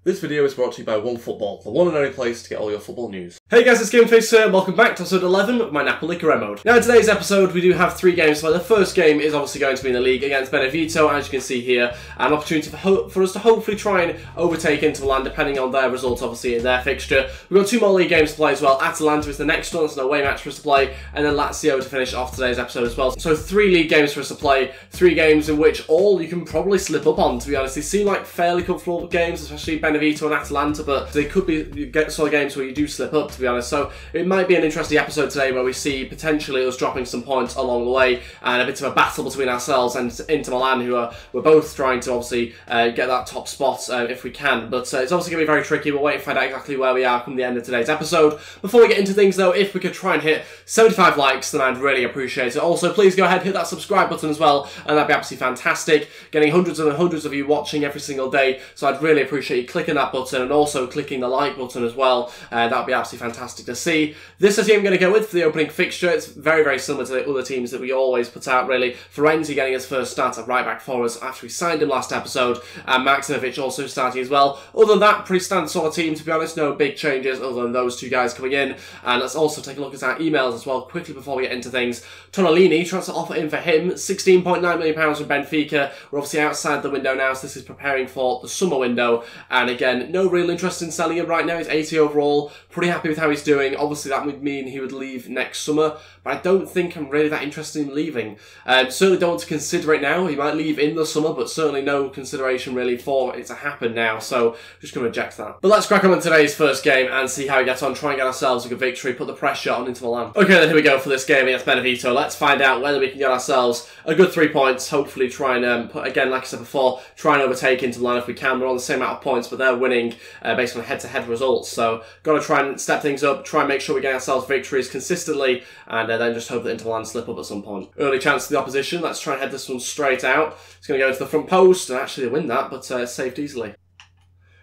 This video is brought to you by OneFootball, the one and only place to get all your football news. Hey guys, it's Ep11 here, welcome back to episode 11 of my Napoli career mode. Now in today's episode we do have 3 games. So the first game is obviously going to be in the league against Benevento, as you can see here. An opportunity for us to hopefully try and overtake Inter Milan depending on their results obviously in their fixture. We've got 2 more league games to play as well. Atalanta is the next one, it's an away match for us to play, and then Lazio to finish off today's episode as well. So 3 league games for us to play, 3 games in which all you can probably slip up on, to be honest. They seem like fairly comfortable games, especially Benevento and Atalanta, but they could be sort of games where you do slip up, to be honest. So it might be an interesting episode today where we see potentially us dropping some points along the way and a bit of a battle between ourselves and Inter Milan, who we're both trying to obviously get that top spot if we can. But it's obviously going to be very tricky. We'll wait and find out exactly where we are come the end of today's episode. Before we get into things though, if we could try and hit 75 likes, then I'd really appreciate it. Also, please go ahead, hit that subscribe button as well, and that'd be absolutely fantastic. Getting hundreds and hundreds of you watching every single day, so I'd really appreciate you clicking that button and also clicking the like button as well. That would be absolutely fantastic to see. This is the team I'm going to go with for the opening fixture. It's very, very similar to the other teams that we always put out, really. Florenzi getting his first start at right back for us after we signed him last episode, and Maximovic also starting as well. Other than that, pretty standard sort of team, to be honest. No big changes other than those 2 guys coming in. And let's also take a look at our emails as well quickly before we get into things. Tonalini, transfer offer in for him, £16.9 million from Benfica. We're obviously outside the window now, so this is preparing for the summer window. And again, no real interest in selling him right now. He's 80 overall. Pretty happy with how he's doing. Obviously, that would mean he would leave next summer, but I don't think I'm really that interested in leaving. Certainly don't want to consider it now. He might leave in the summer, but certainly no consideration really for it to happen now, so just going to reject that. But let's crack on with today's first game and see how we get on. Try and get ourselves a good victory, put the pressure on Inter Milan. Okay, then here we go for this game against Benevento. Let's find out whether we can get ourselves a good 3 points. Hopefully try and, again, like I said before, try and overtake Inter Milan if we can. We're on the same amount of points, but they're winning based on head-to-head results. So got to try and step things up, try and make sure we get ourselves victories consistently, and then just hope that Inter Milan slip up at some point. Early chance to the opposition. Let's try and head this one straight out. It's going to go into the front post, and actually they win that, but saved easily.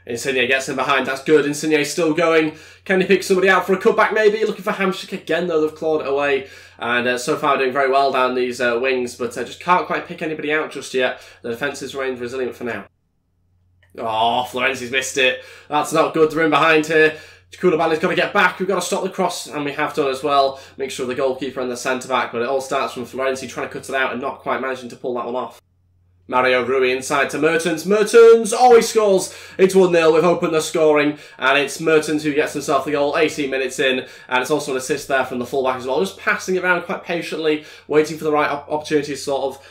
Insigne gets in behind, that's good. Insigne's still going. Can he pick somebody out for a cutback maybe? Looking for Hamsik again though, they've clawed it away. And so far doing very well down these wings, but just can't quite pick anybody out just yet. The defences remain resilient for now. Oh, Florenzi's missed it. That's not good, they're in behind here. Koulibaly's got to get back, we've got to stop the cross, and we have done as well. Make sure the goalkeeper and the centre-back, but it all starts from Florenzi trying to cut it out and not quite managing to pull that one off. Mario Rui inside to Mertens. Mertens! Oh, he scores! It's 1-0. We've opened the scoring, and it's Mertens who gets himself the goal 18 minutes in, and it's also an assist there from the fullback as well. Just passing it around quite patiently, waiting for the right opportunity to sort of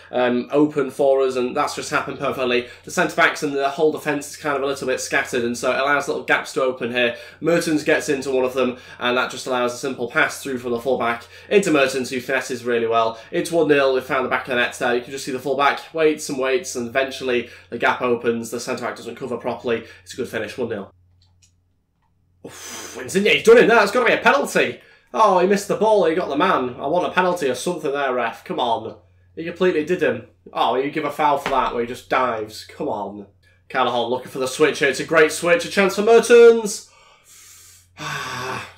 open for us, and that's just happened perfectly. The centre-backs and the whole defence is kind of a little bit scattered, and so it allows little gaps to open here. Mertens gets into one of them, and that just allows a simple pass through from the fullback into Mertens, who finesses really well. It's 1-0. We've found the back of the net there. You can just see the fullback waits and waits, and eventually the gap opens. The centre-back doesn't cover properly. It's a good finish, 1-0. Insigne's done it there. It's got to be a penalty. Oh, he missed the ball. He got the man. I want a penalty or something there, ref. Come on. He completely did him. Oh, you give a foul for that where he just dives. Come on. Callahon looking for the switch here. It's a great switch. A chance for Mertens.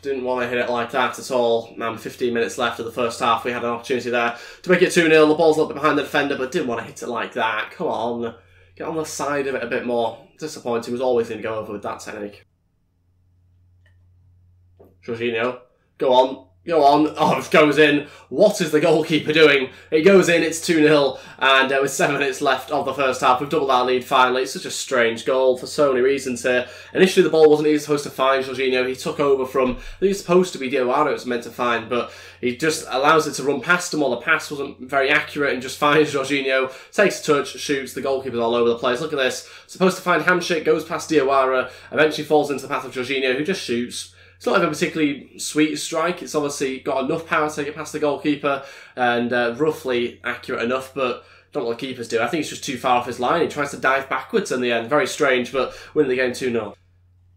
Didn't want to hit it like that at all. 15 minutes left of the first half. We had an opportunity there to make it 2-0. The ball's a little bit behind the defender, but didn't want to hit it like that. Come on. Get on the side of it a bit more. Disappointing. Was always going to go over with that technique. Jorginho. Go on. Go on. Oh, it goes in. What is the goalkeeper doing? It goes in. It's 2-0. And with 7 minutes left of the first half, we've doubled our lead finally. It's such a strange goal for so many reasons here. Initially, the ball wasn't even supposed to find Jorginho. He took over from, I think it's supposed to be Diawara it was meant to find, but he just allows it to run past him while the pass wasn't very accurate and just finds Jorginho, takes a touch, shoots. The goalkeeper's all over the place. Look at this. Supposed to find Hamsik, goes past Diawara, eventually falls into the path of Jorginho, who just shoots. It's not even a particularly sweet strike. It's obviously got enough power to get past the goalkeeper and roughly accurate enough, but don't know what the keepers do. I think it's just too far off his line. He tries to dive backwards in the end. Very strange, but winning the game 2-0.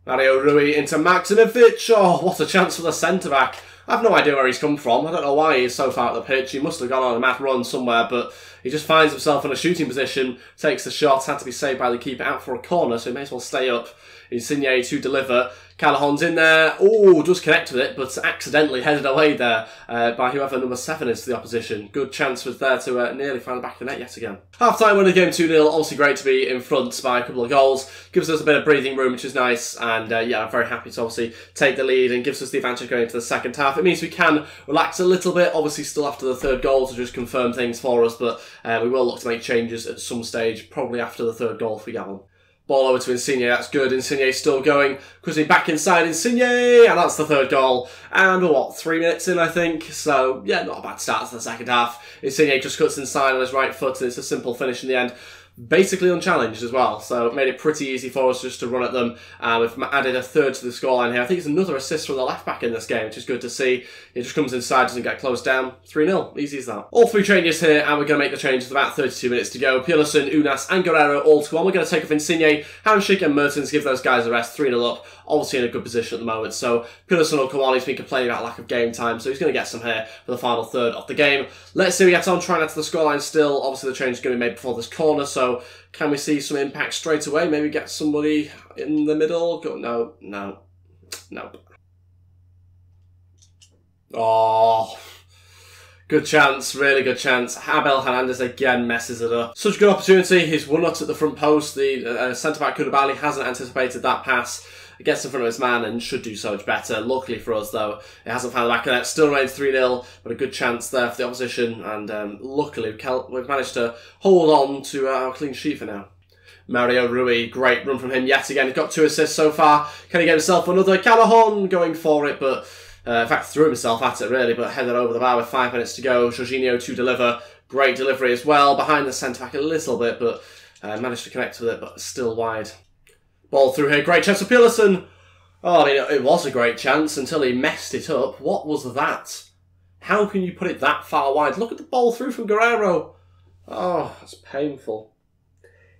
Mario Rui into Maximovic. Oh, what a chance for the centre-back. I have no idea where he's come from. I don't know why he's so far up the pitch. He must have gone on a mad run somewhere, but he just finds himself in a shooting position, takes the shot, had to be saved by the keeper out for a corner, so he may as well stay up. Insigne to deliver. Callahan's in there. Oh, does connect with it, but accidentally headed away there by whoever number 7 is to the opposition. Good chance was there to nearly find the back of the net yet again. Half-time winning the game 2-0. Obviously great to be in front by a couple of goals. Gives us a bit of breathing room, which is nice. And yeah, I'm very happy to obviously take the lead and gives us the advantage going into the second half. It means we can relax a little bit. Obviously still after the third goal to just confirm things for us, but we will look to make changes at some stage, probably after the third goal if we get one. Ball over to Insigne, that's good. Insigne still going. Quickly back inside Insigne, and that's the third goal. And what, 3 minutes in, I think? So, yeah, not a bad start to the second half. Insigne just cuts inside on his right foot, and it's a simple finish in the end. Basically unchallenged as well, so it made it pretty easy for us just to run at them. We've added a third to the scoreline here. I think it's another assist from the left-back in this game, which is good to see. He just comes inside, doesn't get closed down. 3-0, easy as that. All 3 changes here, and we're going to make the changes with about 32 minutes to go. Pulisic, Unas and Guerrero all to 1. We're going to take off Insigne, Hamsik and Mertens, give those guys a rest. 3-0 up, obviously in a good position at the moment. So Pulisic will come on, he's been complaining about lack of game time, so he's going to get some here for the final third of the game. Let's see how we get on, trying to add to the scoreline still. Obviously the change is going to be made before this corner, so can we see some impact straight away? Maybe get somebody in the middle? No. Oh, good chance, really good chance. Abel Hernandez again messes it up. Such a good opportunity. He's one nut at the front post. The centre-back Koulibaly hasn't anticipated that pass. He gets in front of his man and should do so much better. Luckily for us, though, it hasn't found the back of the net. Still remains 3-0, but a good chance there for the opposition. And luckily, we've managed to hold on to our clean sheet for now. Mario Rui, great run from him yet again. He's got 2 assists so far. Can he get himself another? Callahan going for it, but in fact threw himself at it really, but headed over the bar with 5 minutes to go. Jorginho to deliver. Great delivery as well. Behind the centre-back a little bit, but managed to connect with it, but still wide. Ball through here, great chance for Pulisic. Oh, I mean, it was a great chance until he messed it up. What was that? How can you put it that far wide? Look at the ball through from Guerrero. Oh, that's painful.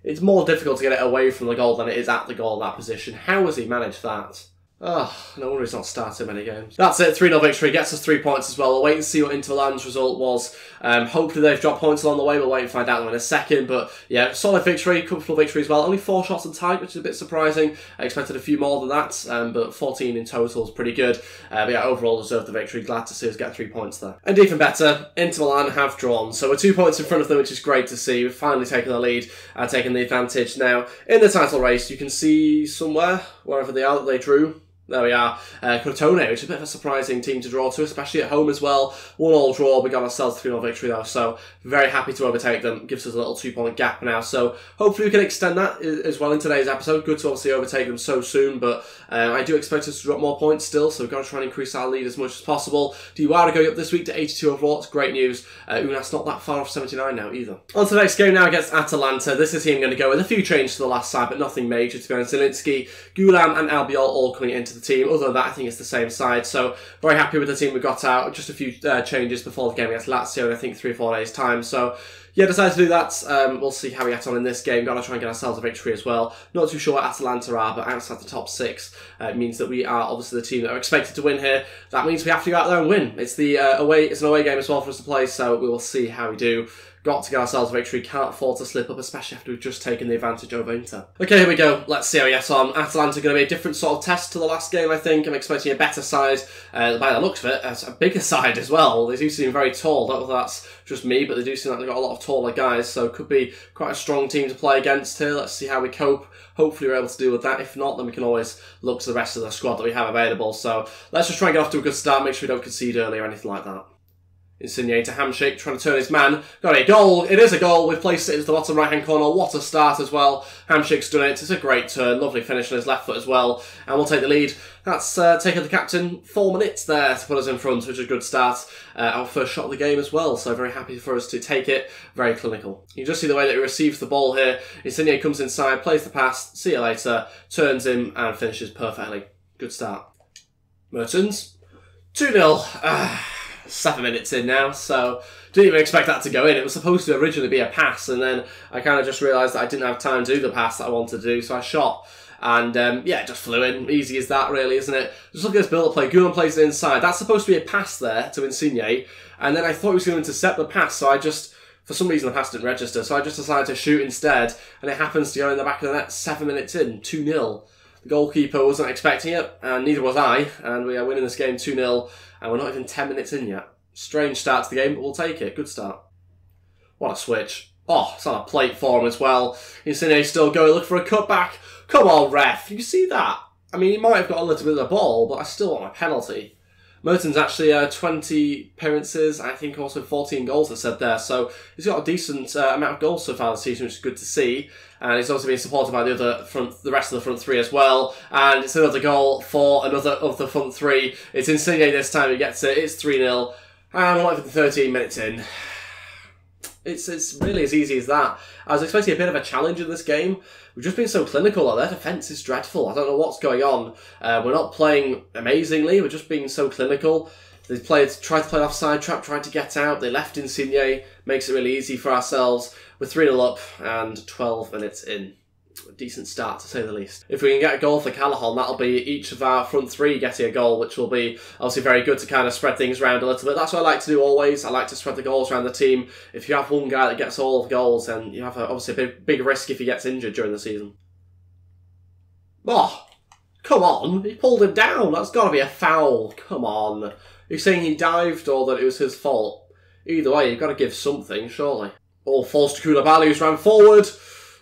It's more difficult to get it away from the goal than it is at the goal in that position. How has he managed that? Oh, no wonder he's not started many games. That's it, 3-0 victory, gets us 3 points as well. We'll wait and see what Inter Milan's result was. Hopefully they've dropped points along the way, we'll wait and find out in a second. But yeah, solid victory, comfortable victory as well. Only 4 shots on target, which is a bit surprising. I expected a few more than that, but 14 in total is pretty good. But yeah, overall deserved the victory. Glad to see us get 3 points there. And even better, Inter Milan have drawn. So we're 2 points in front of them, which is great to see. We've finally taken the lead and taken the advantage. Now, in the title race, you can see somewhere, wherever they are, that they drew. There we are, Crotone, which is a bit of a surprising team to draw to, especially at home as well. 1-1 draw, we got ourselves 3-0 victory though, so very happy to overtake them. Gives us a little 2-point gap now, so hopefully we can extend that as well in today's episode. Good to obviously overtake them so soon, but I do expect us to drop more points still, so we've got to try and increase our lead as much as possible. Diawara going up this week to 82 overall, it's great news. Unas not that far off 79 now either. On to the next game now against Atalanta. This is the team going to go with a few changes to the last side, but nothing major to be honest. Zielinski, Gulam and Albiol all coming into the team. Other than that, I think it's the same side, so very happy with the team we got out. Just a few changes before the game against Lazio in I think 3 or 4 days time, so yeah, decided to do that. We'll see how we get on in this game. Got to try and get ourselves a victory as well. Not too sure what Atalanta are, but outside the top 6 means that we are obviously the team that are expected to win here. That means we have to go out there and win. It's the it's an away game as well for us to play, so we will see how we do. Got to get ourselves a victory, can't afford to slip up, especially after we've just taken the advantage over Inter. Okay, here we go. Let's see how we get on. Atalanta going to be a different sort of test to the last game, I think. I'm expecting a better side. By the looks of it, a bigger side as well. They do seem very tall. Don't know if that's just me, but they do seem like they've got a lot of taller guys, so it could be quite a strong team to play against here. Let's see how we cope. Hopefully we're able to deal with that. If not, then we can always look to the rest of the squad that we have available. So let's just try and get off to a good start, make sure we don't concede early or anything like that. Insigne to Hamsik, trying to turn his man. Got a goal. It is a goal. We've placed it into the bottom right-hand corner. What a start as well. Hamsik's done it. It's a great turn. Lovely finish on his left foot as well. And we'll take the lead. That's taken the captain 4 minutes there to put us in front, which is a good start. Our first shot of the game as well, so very happy for us to take it. Very clinical. You just see the way that he receives the ball here. Insigne comes inside, plays the pass, see you later, turns him and finishes perfectly. Good start. Mertens. 2-0. 7 minutes in now, so didn't even expect that to go in. It was supposed to originally be a pass, and then I kind of just realised that I didn't have time to do the pass that I wanted to do, so I shot. And yeah, it just flew in. Easy as that, really, isn't it? Just look at this build-up play. Gulam plays it inside. That's supposed to be a pass there to Insigne, and then I thought he was going to intercept the pass, so I just For some reason the pass didn't register, so I just decided to shoot instead, and it happens to go in the back of the net 7 minutes in, 2-0. The goalkeeper wasn't expecting it, and neither was I, and we are winning this game 2-0, and we're not even 10 minutes in yet. Strange start to the game, but we'll take it. Good start. What a switch. Oh, it's on a plate for him as well. Insigne still going, looking for a cutback. Come on, ref. You see that? I mean, he might have got a little bit of the ball, but I still want a penalty. Merton's actually 20 appearances, I think also 14 goals, I said there. So he's got a decent amount of goals so far this season, which is good to see. And he's also being supported by the rest of the front three as well. And it's another goal for another of the front three. It's Insigne this time, he gets it. It's 3-0. And we're not even 13 minutes in. It's really as easy as that. I was expecting a bit of a challenge in this game. We've just been so clinical. Their defence is dreadful. I don't know what's going on. We're not playing amazingly. We're just being so clinical. They tried to play an offside trap, tried to get out. They left Insigne. Makes it really easy for ourselves. We're 3-0 up and 12 minutes in. A decent start, to say the least. If we can get a goal for Callahan, that'll be each of our front three getting a goal, which will be obviously very good to kind of spread things around a little bit. That's what I like to do always. I like to spread the goals around the team. If you have one guy that gets all of the goals, then you have obviously a big risk if he gets injured during the season. Oh, come on. He pulled him down. That's got to be a foul. Come on. You're saying he dived or that it was his fault? Either way, you've got to give something, surely. All falls to Koulibaly, who's ran forward.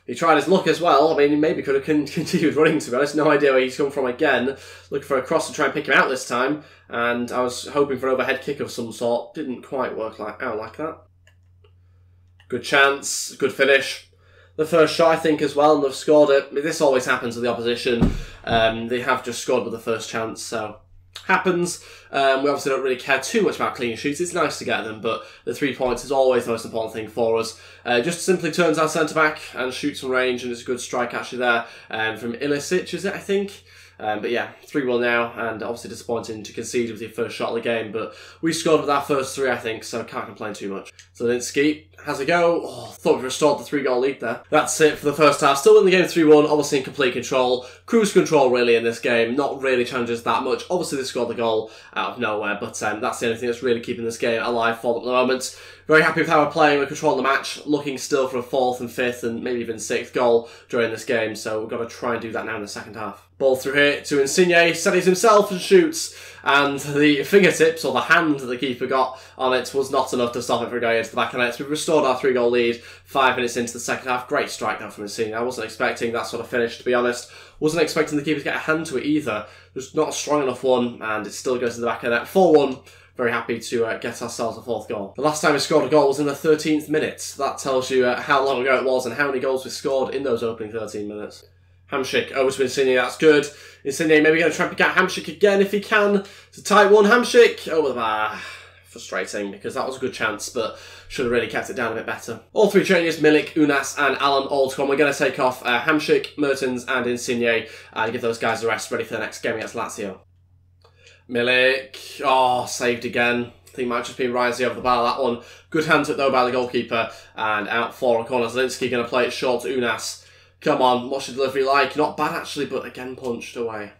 He tried his luck as well. I mean, he maybe could have continued running, to be honest. No idea where he's come from again. Looking for a cross to try and pick him out this time. And I was hoping for an overhead kick of some sort. Didn't quite work out like that. Good chance. Good finish. The first shot, I think, as well. And they've scored it. This always happens with the opposition. They have just scored with the first chance, so... happens. We obviously don't really care too much about clean sheets. It's nice to get them, but the 3 points is always the most important thing for us. Just simply turns our centre-back and shoots from range, and it's a good strike actually there from Ilicic, is it, I think? But yeah, 3-1 now, and obviously disappointing to concede with your first shot of the game, but we scored with our first three, I think, so can't complain too much. Zelensky has a go. Oh, thought we restored the 3-goal lead there. That's it for the first half. Still in the game 3-1, obviously in complete control. Cruise control really in this game, not really challenges that much. Obviously they scored the goal out of nowhere, but that's the only thing that's really keeping this game alive for them at the moment. Very happy with how we're playing, we're controlling the match, looking still for a 4th and 5th and maybe even 6th goal during this game, so we've got to try and do that now in the second half. Ball through here to Insigne, steadies himself and shoots, and the fingertips, or the hand that the keeper got on it, was not enough to stop it from going into the back of the net. We've restored our 3-goal lead 5 minutes into the second half. Great strike down from Insigne. I wasn't expecting that sort of finish, to be honest. Wasn't expecting the keeper to get a hand to it either. Just not a strong enough one, and it still goes to the back of the net. 4-1. Very happy to get ourselves a 4th goal. The last time we scored a goal was in the 13th minute. That tells you how long ago it was and how many goals we scored in those opening 13 minutes. Hamsik over to Insigne, that's good. Insigne maybe going to try and pick out Hamsik again if he can. It's a tight one, Hamsik over the bar. Frustrating, because that was a good chance, but should have really kept it down a bit better. All three changes, Milik, Unas and Alan all to come. We're going to take off Hamsik, Mertens and Insigne and give those guys a rest ready for the next game against Lazio. Milik, oh, saved again. I think it might have just been Risey over the bar, that one. Good hand to it though by the goalkeeper, and out for a corner. Zelensky going to play it short to Unas. Come on, what's your delivery like? Not bad actually, but again punched away.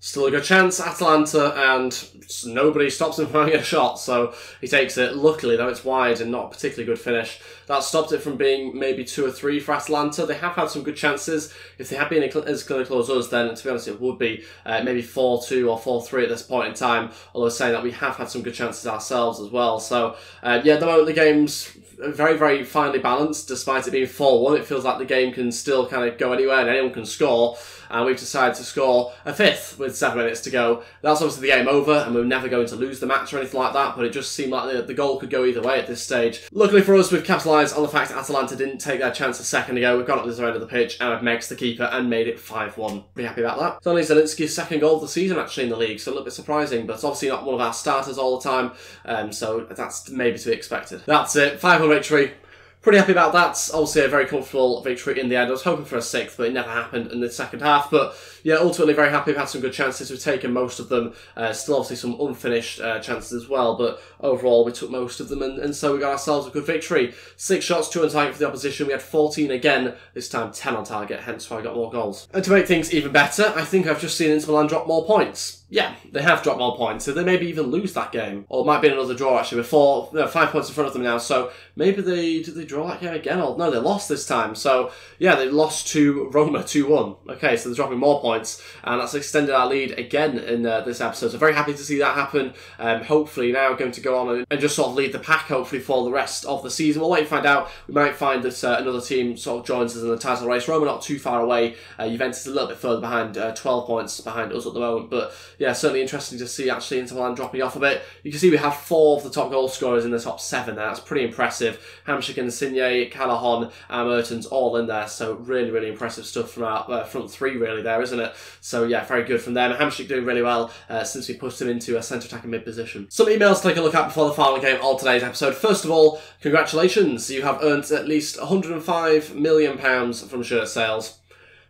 Still a good chance, Atalanta, and nobody stops him from having a shot, so he takes it. Luckily, though, it's wide and not a particularly good finish. That stopped it from being maybe 2 or 3 for Atalanta. They have had some good chances. If they had been as clinical as us, then, to be honest, it would be maybe 4-2 or 4-3 at this point in time, although saying that we have had some good chances ourselves as well. So, yeah, at the moment, the game's very, very finely balanced, despite it being 4-1. It feels like the game can still kind of go anywhere and anyone can score. And we've decided to score a 5th with 7 minutes to go. That's obviously the game over, and we're never going to lose the match or anything like that, but it just seemed like the goal could go either way at this stage. Luckily for us, we've capitalised on the fact that Atalanta didn't take their chance a second ago. We've got up this end of the pitch, and I've Megs the keeper and made it 5-1. Pretty happy about that. It's only Zelensky's 2nd goal of the season, actually, in the league, so a little bit surprising, but it's obviously not one of our starters all the time, so that's maybe to be expected. That's it. 5-1 victory. Pretty happy about that. Obviously, a very comfortable victory in the end. I was hoping for a 6th, but it never happened in the second half. But yeah, ultimately very happy. We've had some good chances. We've taken most of them. Still, obviously, some unfinished chances as well. But overall, we took most of them, and so we got ourselves a good victory. 6 shots, 2 on target for the opposition. We had 14 again. This time, 10 on target. Hence why I got more goals. And to make things even better, I think I've just seen Inter Milan drop more points. Yeah, they have dropped more points, so they maybe even lose that game. Or it might be another draw, actually, before 5 points in front of them now, so maybe did they draw that game again? Or no, they lost this time. So, yeah, they lost to Roma 2-1. Okay, so they're dropping more points, and that's extended our lead again in this episode. So very happy to see that happen. Hopefully now going to go on and just sort of lead the pack, hopefully, for the rest of the season. We'll wait and find out. We might find that another team sort of joins us in the title race. Roma not too far away. Juventus a little bit further behind, 12 points behind us at the moment, but yeah, certainly interesting to see actually Inter Milan dropping off a bit. You can see we have 4 of the top goal scorers in the top 7 there. That's pretty impressive. Hamsik and Insigne, Callahan and Mertens all in there. So really, really impressive stuff from our front 3 really there, isn't it? So yeah, very good from them. Hamsik doing really well since we pushed him into a centre attacking mid position. Some emails to take a look at before the final game of today's episode. First of all, congratulations. You have earned at least £105 million from shirt sales.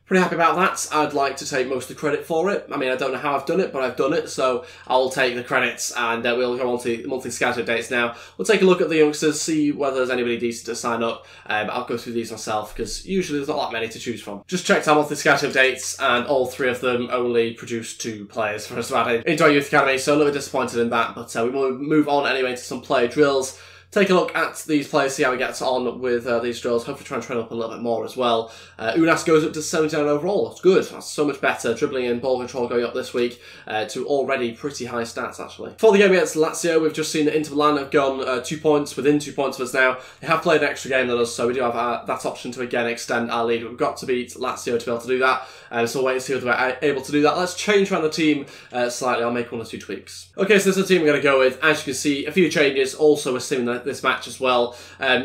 Pretty happy about that. I'd like to take most of the credit for it. I mean, I don't know how I've done it, but I've done it, so I'll take the credits, and we'll go on to the monthly scout updates now. We'll take a look at the youngsters, see whether there's anybody decent to sign up. I'll go through these myself, because usually there's not that many to choose from. Just checked our monthly scout updates, and all 3 of them only produced 2 players for us to add into our youth academy, so a little bit disappointed in that, but we will move on anyway to some player drills. Take a look at these players, see how he gets on with these drills. Hopefully try and train up a little bit more as well. Unas goes up to 79 overall. That's good. That's so much better. Dribbling and ball control going up this week to already pretty high stats, actually. For the game against Lazio, we've just seen that Inter Milan have gone 2 points, within 2 points of us now. They have played an extra game than us, so we do have that option to again extend our lead. We've got to beat Lazio to be able to do that. So we'll wait and see whether we're able to do that. Let's change around the team slightly. I'll make 1 or 2 tweaks. Okay, so this is the team we're going to go with. As you can see, a few changes. Also, we're seeing this match as well.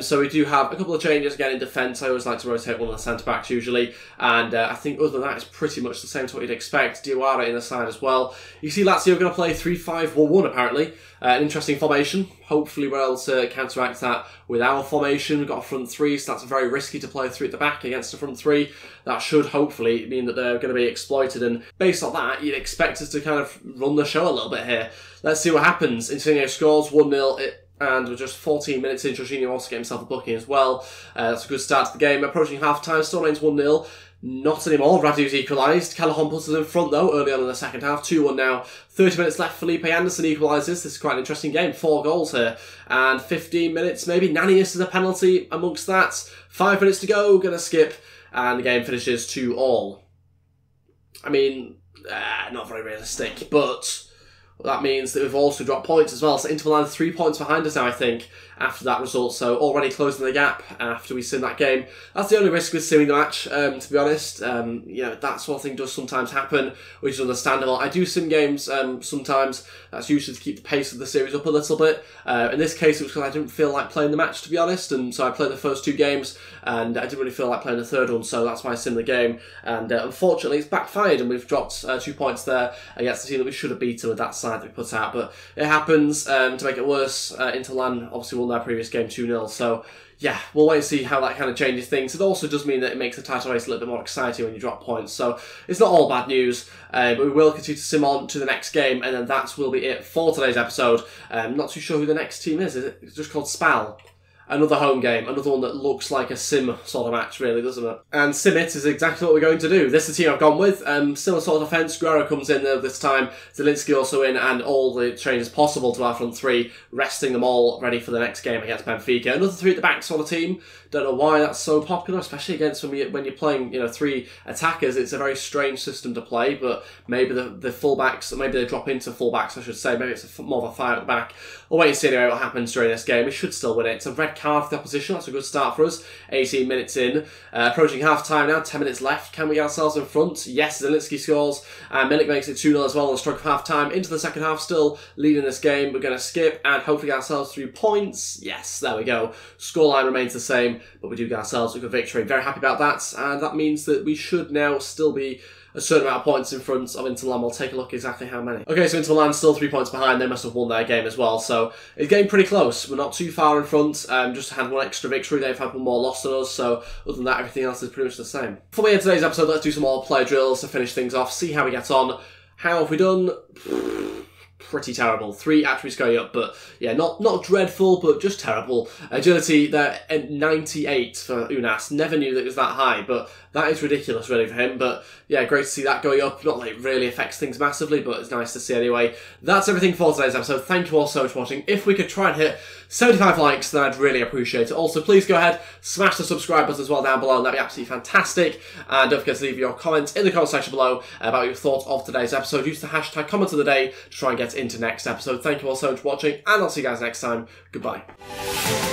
So we do have a couple of changes again in defence. I always like to rotate one of the centre-backs usually. And I think other than that, it's pretty much the same to what you'd expect. Diawara in the side as well. You see Lazio are going to play 3-5-1-1 apparently. An interesting formation. Hopefully we're able to counteract that with our formation. We've got a front 3, so that's very risky to play 3 at the back against a front 3. That should hopefully mean that they're going to be exploited, and based on that, you'd expect us to kind of run the show a little bit here. Let's see what happens. Insigne scores 1-0. And with just 14 minutes in, Jorginho also get himself a booking as well. That's a good start to the game. Approaching half-time, still remains 1-0. Not anymore. Radu's equalised. Callahan puts us in front though early on in the second half. 2-1 now. 30 minutes left. Felipe Anderson equalises. This is quite an interesting game. 4 goals here. And 15 minutes maybe. Nani misses a penalty amongst that. 5 minutes to go. Going to skip. And the game finishes 2-2. I mean, not very realistic. But that means that we've also dropped points as well. So Inter Milan 3 points behind us now, I think, after that result. So already closing the gap after we sim that game. That's the only risk with simming the match, to be honest. You know, that sort of thing does sometimes happen, which is understandable. I do sim games sometimes. That's usually to keep the pace of the series up a little bit. In this case, it was because I didn't feel like playing the match, to be honest. And so I played the first 2 games, and I didn't really feel like playing the third one. So that's why I simmed the game. And unfortunately, it's backfired, and we've dropped 2 points there against the team that we should have beaten with that side that we put out. But it happens. To make it worse, Inter Milan obviously won their previous game 2-0. So yeah, we'll wait and see how that kind of changes things. It also does mean that it makes the title race a little bit more exciting when you drop points. So it's not all bad news, but we will continue to sim on to the next game, and then that will be it for today's episode. Not too sure who the next team is. It's just called Spal. Another home game, another one that looks like a sim sort of match, really, doesn't it? And sim it is exactly what we're going to do. This is the team I've gone with. Similar sort of offence. Guerrero comes in there this time. Zielinski also in, and all the changes possible to our front 3, resting them all ready for the next game against Benfica. Another 3 at the back sort of team. Don't know why that's so popular, especially against when you're playing, 3 attackers. It's a very strange system to play, but maybe the fullbacks, maybe they drop into fullbacks, I should say. Maybe it's more of a 5 at the back. We'll wait and see anyway what happens during this game. We should still win it. It's a red card for the opposition. That's a good start for us. 18 minutes in. Approaching half-time now. 10 minutes left. Can we get ourselves in front? Yes, Zielinski scores. And Milik makes it 2-0 as well on the stroke of half-time. Into the second half, still leading this game. We're going to skip and hopefully get ourselves 3 points. Yes, there we go. Scoreline remains the same, but we do get ourselves a good victory. Very happy about that. And that means that we should now still be a certain amount of points in front of Inter Milan. We'll take a look exactly how many. Okay, so Inter Milan still 3 points behind. They must have won their game as well. So it's getting pretty close. We're not too far in front. Just had one extra victory. They've had one more loss than us. So other than that, everything else is pretty much the same. Before we end today's episode, let's do some more player drills to finish things off. See how we get on. How have we done? Pretty terrible. 3 attributes going up, but yeah, not dreadful, but just terrible. Agility, they're at 98 for Unas. Never knew that it was that high, but that is ridiculous really for him. But yeah, great to see that going up. Not that it really affects things massively, but it's nice to see anyway. That's everything for today's episode. Thank you all so much for watching. If we could try and hit 75 likes, then I'd really appreciate it. Also, please go ahead, smash the subscribe button as well down below, and that'd be absolutely fantastic. And don't forget to leave your comments in the comment section below about your thoughts of today's episode. Use the hashtag comment of the day to try and get into next episode. Thank you all so much for watching, and I'll see you guys next time. Goodbye.